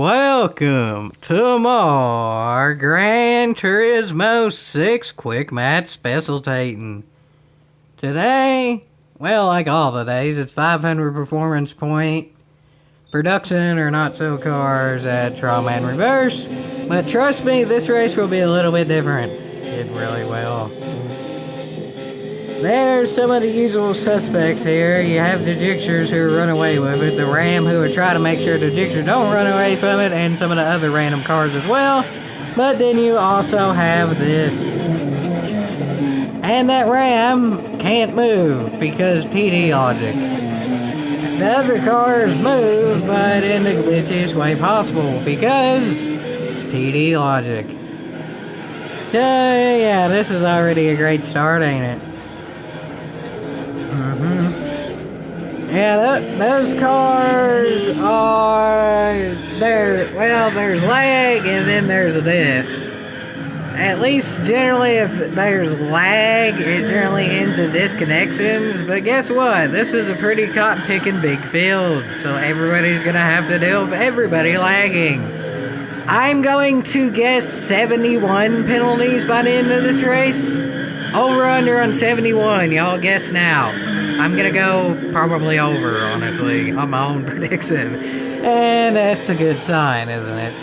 Welcome to more Gran Turismo 6 Quick Match Specialtatin. Today, well, like all the days, it's 500 performance point, production or not so cars at Trawman Reverse. But trust me, this race will be a little bit different. It really will. There's some of the usual suspects here. You have the Gixxers who run away with it, the Ram who would try to make sure the Gixxers don't run away from it, and some of the other random cars as well. But then you also have this. And that Ram can't move because PD logic. The other cars move, but in the glitchiest way possible because PD logic. So yeah, this is already a great start, ain't it? Yeah, those cars are there. Well, there's lag, and then there's this. At least generally, if there's lag, it generally ends in disconnections. But guess what? This is a pretty cotton-picking big field, so everybody's gonna have to deal with everybody lagging. I'm going to guess 71 penalties by the end of this race. Over under on 71. Y'all guess now. I'm gonna go probably over, honestly, on my own prediction. And that's a good sign, isn't it?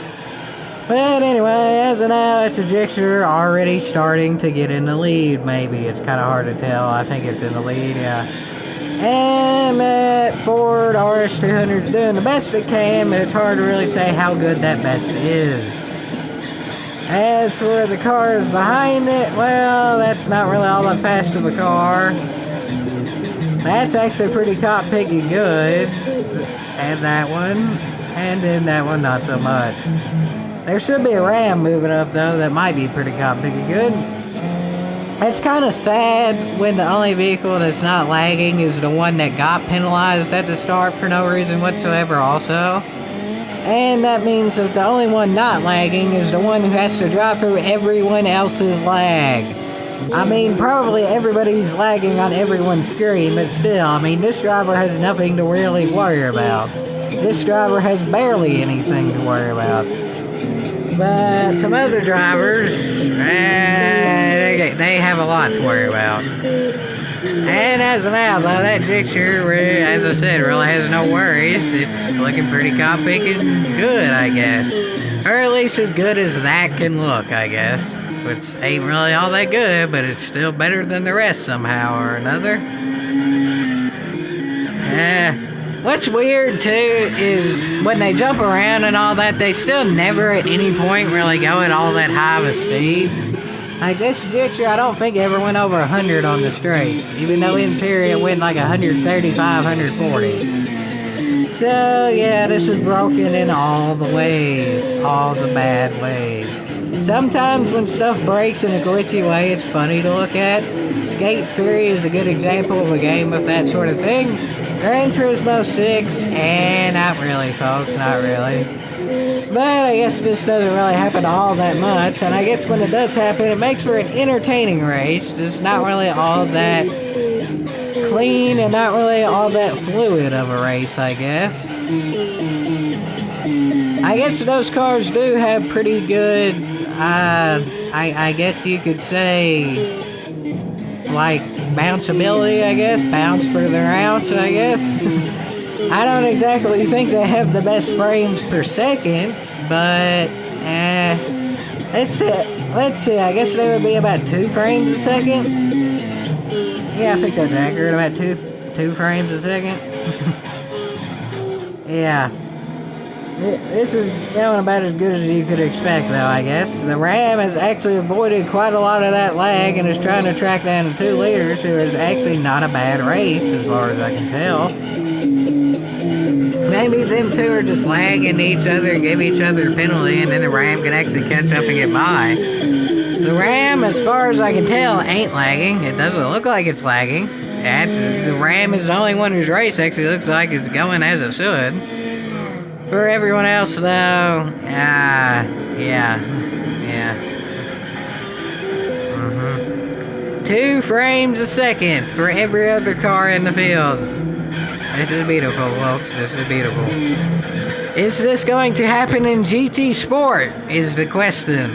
But anyway, as of now, it's a Gixxer already starting to get in the lead, maybe. It's kind of hard to tell. I think it's in the lead, yeah. And that Ford RS200 is doing the best it can, but it's hard to really say how good that best is. As for the cars behind it, well, that's not really all that fast of a car. That's actually pretty cop-picky good. And that one. And then that one, not so much. There should be a Ram moving up, though, that might be pretty cop-picky good. It's kind of sad when the only vehicle that's not lagging is the one that got penalized at the start for no reason whatsoever also. And that means that the only one not lagging is the one who has to drive through everyone else's lag. I mean, probably everybody's lagging on everyone's screen, but still, I mean, this driver has nothing to really worry about. This driver has barely anything to worry about. But some other drivers, they have a lot to worry about. And as of now, though, that Gixxer, as I said, really has no worries. It's looking pretty cop-picking good, I guess. Or at least as good as that can look, I guess. Which ain't really all that good, but it's still better than the rest somehow or another. What's weird, too, is when they jump around and all that, they still never at any point really go at all that high of a speed. Like this Gixxer, I don't think ever went over 100 on the straights, even though in theory it went like 135, 140. So, yeah, this is broken in all the ways, all the bad ways. Sometimes when stuff breaks in a glitchy way, it's funny to look at. Skate Fury is a good example of a game of that sort of thing. Gran Turismo 6, not really, folks, not really. But I guess this doesn't really happen all that much, and I guess when it does happen, it makes for an entertaining race. It's not really all that clean and not really all that fluid of a race, I guess. I guess those cars do have pretty good, I guess you could say, like, bounceability, I guess. Bounce for their ounce, I guess. I don't exactly think they have the best frames per second, but, let's see, I guess they would be about 2 frames a second. Yeah, I think that's accurate, about 2 frames a second. Yeah. This is going about as good as you could expect, though, I guess. The Ram has actually avoided quite a lot of that lag and is trying to track down the 2 liters, who is actually not a bad race, as far as I can tell. Maybe them two are just lagging each other and give each other a penalty, and then the Ram can actually catch up and get by. The Ram, as far as I can tell, ain't lagging. It doesn't look like it's lagging. The Ram is the only one whose race actually looks like it's going as it should. For everyone else, though, yeah. 2 frames a second for every other car in the field. This is beautiful, folks. This is beautiful. Is this going to happen in GT Sport? Is the question.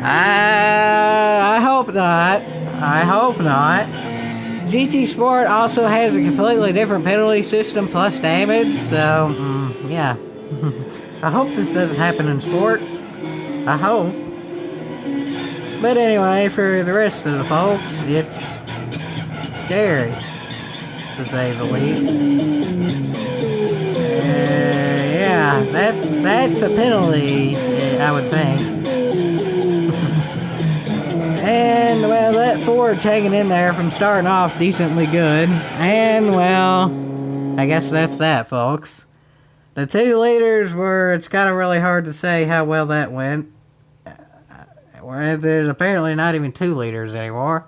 I hope not. I hope not. GT Sport also has a completely different penalty system plus damage, so yeah. I hope this doesn't happen in Sport. I hope. But anyway, for the rest of the folks, it's scary, to say the least. Yeah, that's a penalty, I would think. And, well, that Ford's hanging in there from starting off decently good. And, well, I guess that's that, folks. The 2 liters were, it's kind of really hard to say how well that went. There's apparently not even 2 liters anymore.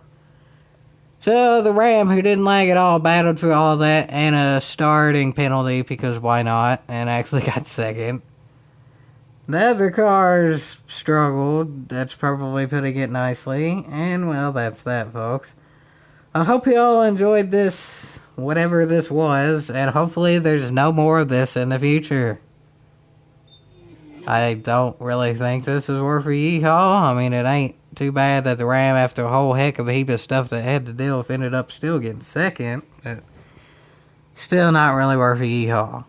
So the Ram, who didn't lag at all, battled through all that and a starting penalty, because why not, and actually got second. The other cars struggled. That's probably putting it nicely. And, well, that's that, folks. I hope you all enjoyed this, whatever this was, and hopefully there's no more of this in the future. I don't really think this is worth a yeehaw. I mean, it ain't too bad that the Ram, after a whole heck of a heap of stuff that had to deal with, ended up still getting second. But still not really worth a yeehaw.